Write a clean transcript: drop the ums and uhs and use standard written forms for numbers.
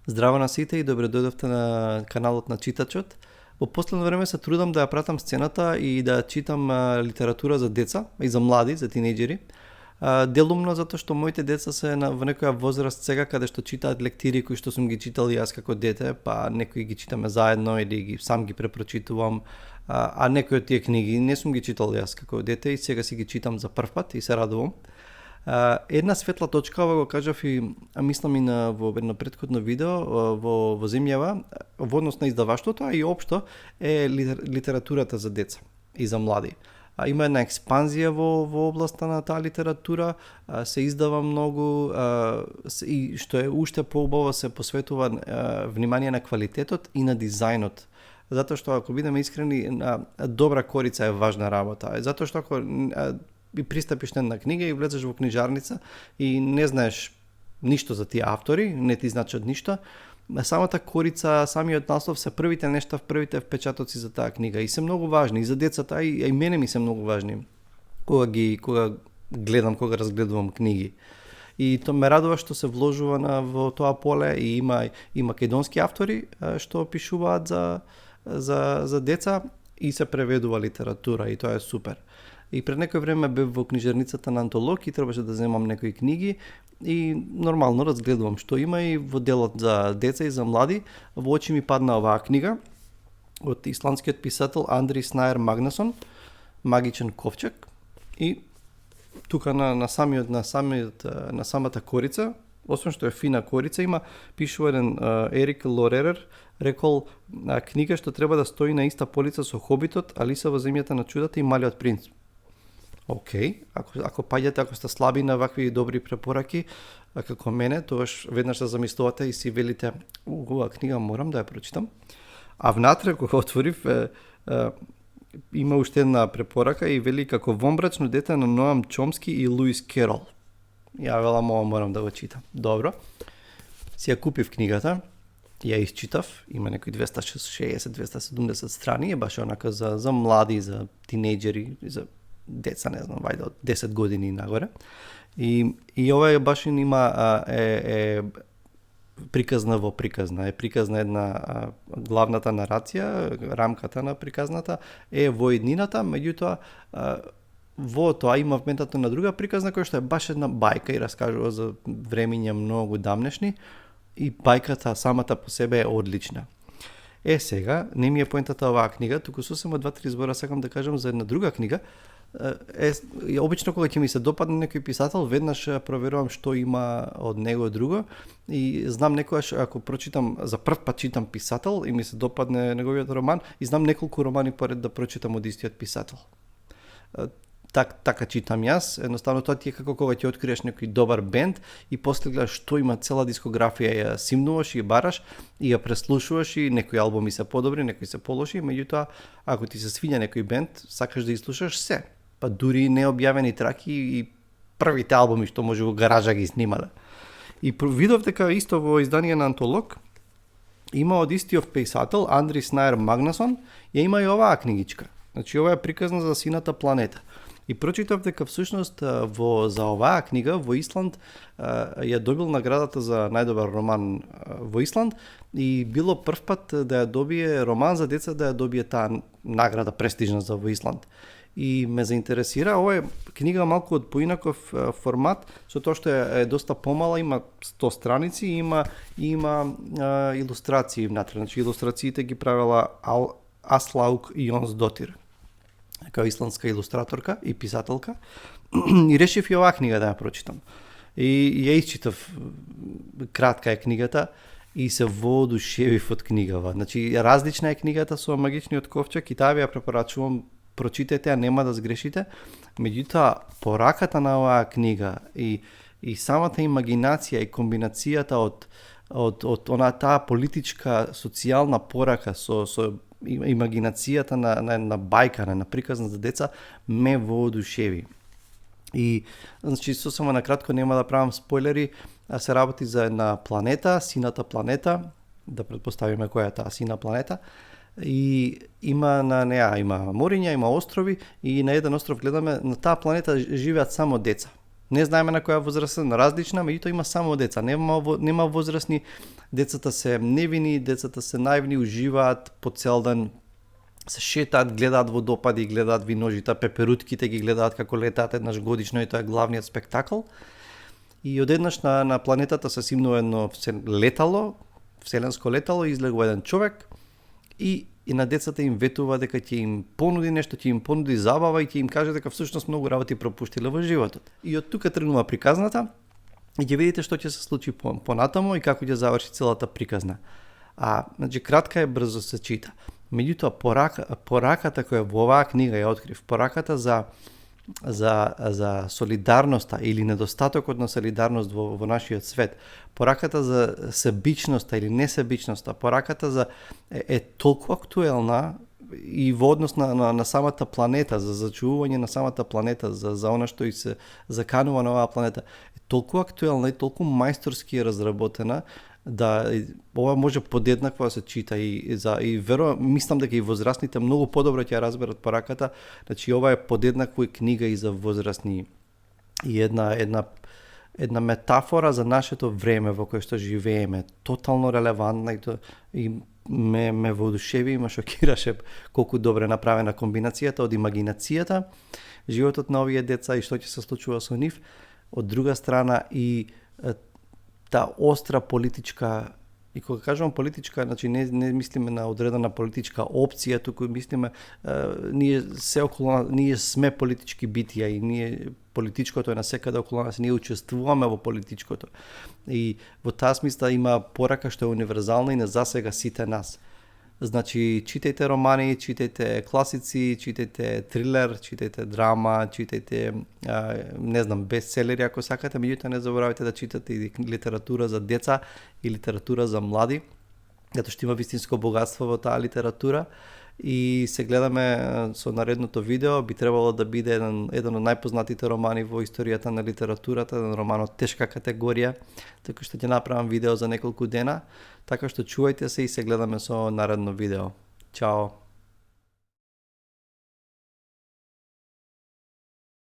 Здраво на сите и добре дојдовте на каналот на Читачот. Во последно време се трудам да ја пратам сцената и да читам литература за деца и за млади, за тинејџери. Делумно затоа што моите деца се во некоја возраст сега каде што читаат лектири кои што сум ги читал јас како дете, па некои ги читаме заедно или сам ги препрочитувам, а некои од тие книги не сум ги читал јас како дете и сега си ги читам за прв пат и се радувам. Една светла точка, ова го кажав и мислам и во едно претходно видео во земјава, во однос на издаваштвото, а и општо е литературата за деца и за млади. Има една експанзија во областа на таа литература, се издава многу и што е уште поубаво се посветува внимание на квалитетот и на дизајнот. Затоа што ако бидеме искрени, добра корица е важна работа. Затоа што ако и пристапиш на една книга и влезеш во книжарница и не знаеш ништо за тие автори, не ти значат ништо, самата корица, самиот наслов се првите нешта, првите впечатоци за таа книга и се многу важни и за децата и мене ми се многу важни кога гледам, кога разгледувам книги. И тоа ме радува што се вложува во тоа поле и има и македонски автори што пишуваат за деца и се преведува литература и тоа е супер. И пред некој време бев во книжарницата на Антолог и требаше да земам некои книги и нормално разгледувам што има и во делот за деца и за млади. Во очи ми падна оваа книга од исландскиот писател Андри Снаер Магнасон, Магичен ковчег, и тука на самата корица, освен што е фина корица, пишува еден Ерик Лоререр, рекол книга што треба да стои на иста полица со Хобитот, Алиса во земјата на чудата и Малиот принц. Океј, ако паѓате, ако сте слаби на вакви добри препораки, како мене, тогаш веднаш се замислувате и си велите, оваа книга морам да ја прочитам. А внатре, кога отворив, има уште една препорака и вели како вомбрачно дете на Ноам Чомски и Луис Керол. Ја велам, ова морам да го читам. Добро. Си ја купив книгата, ја исчитав, има некои 260-270 страни, е баш онака за млади, за тинејџери, за деца, не знам, вајде од 10 години нагоре. И ова е баш е приказна во приказна. Е приказна една главната нарација, рамката на приказната е во еднината, меѓутоа во тоа има вметато на друга приказна која што е баш една бајка и раскажува за времиња многу дамнешни и бајката самата по себе е одлична. Сега, не ми е поентата оваа книга, туку сосема 2-3 збора сакам да кажам за една друга книга. Обично кога ќе ми се допадне некој писател, веднаш проверувам што има од него друго и знам некогаш ако прочитам за прв пат читам писател и ми се допадне неговиот роман и знам неколку романи поред да прочитам од истиот писател. Така читам јас, едноставно тоа ти е како кога ќе откриеш некој добар бенд и после гледаш што има цела дискографија, ја симнуваш и ја бараш и ја преслушуваш и некои албуми се подобри, некои се полоши, меѓутоа ако ти се свиѓа некој бенд, сакаш да изслушаш се, па дури необјавени траки и првите албуми што може во гаража ги снимале. И видов дека исто во издание на Антолог има од истиот писател Андри Снаер Магнасон, ја има и оваа книгичка. Значи ова е приказна за сината планета. И прочитав дека всушност за оваа книга во Исланд ја добил наградата за најдобар роман во Исланд и било прв пат да ја добие роман за деца, да ја добие таа награда престижна за во Исланд. И ме заинтересира, ова е книга малку од поинаков формат, со тоа што е доста помала, има 100 страници и има илустрации внатре. Значи илустрациите ги правела Аслаук Йонсдотир, како исландска илустраторка и писателка, и решив и оваа книга да ја прочитам. И ја исчитав, кратка е книгата и се воодушевив од книгава. Значи различна е книгата со Магичниот ковчег и таа ви ја препорачувам, прочитете, а нема да сгрешите. Меѓутоа, пораката на оваа книга и самата имагинација и комбинацијата од таа политичка, социјална порака со имагинацијата на бајка, на приказна за деца, ме воодушеви. И, значи, сосема на кратко, нема да правам спойлери, се работи за една планета, сината планета, да предпоставиме која е таа сина планета, и има на неа има мориња, има острови и на еден остров гледаме на таа планета живеат само деца. Не знаеме на која возраст е, различна, меѓутоа има само деца, нема возрастни, децата се невини, децата се наивни, уживаат по цел ден, се шетаат, гледаат водопади, гледаат виножита, пеперутките ги гледаат како летаат еднаш годишно и тоа е главниот спектакл. И одеднаш на планетата се симнува едно летало, вселенско летало, излегува еден човек и на децата им ветува дека ќе им понуди нешто, ќе им понуди забава и ќе им каже дека всушност многу работи пропуштиле во животот. И од тука тргнува приказната и ќе видите што ќе се случи понатаму и како ќе заврши целата приказна. Значи кратка е, брзо се чита. Меѓутоа пораката која во оваа книга ја открив, пораката за солидарноста или недостатокот на солидарност во нашиот свет, пораката за себичноста или несебичноста, пораката е толку актуелна и во однос на самата планета, за зачувување на самата планета, за она што и се заканува на оваа планета, е толку актуелна и толку мајсторски е разработена, да ова може подеднакво да се чита и мислам дека и возрастните многу подобро ќе ја разберат пораката. Значи ова е подеднакво и книга и за возрастни и една метафора за нашето време во кое што живееме, тотално релевантна и ме воодушеви и ме шокираше колку добре направена комбинацијата од имагинацијата, животот на овие деца и што ќе се случува со нив, од друга страна и та остра политичка, и кога кажувам политичка, значи не мислиме на одредена политичка опција, туку мислиме ние сме политички битија и ние политичкото е насекаде околу нас, ние учествуваме во политичкото. И во таа смисла има порака што е универзална и не засега сите нас. Значи, читајте романи, читајте класици, читајте трилер, читајте драма, читајте, бестселери ако сакате, меѓутоа не заборавајте да читате и литература за деца и литература за млади, затоа што има вистинско богатство во таа литература. И се гледаме со наредното видео, би требало да биде еден од најпознатите романи во историјата на литературата, еден роман од тешка категорија, така што ќе направам видео за неколку дена, така што чувајте се и се гледаме со наредно видео. Чао!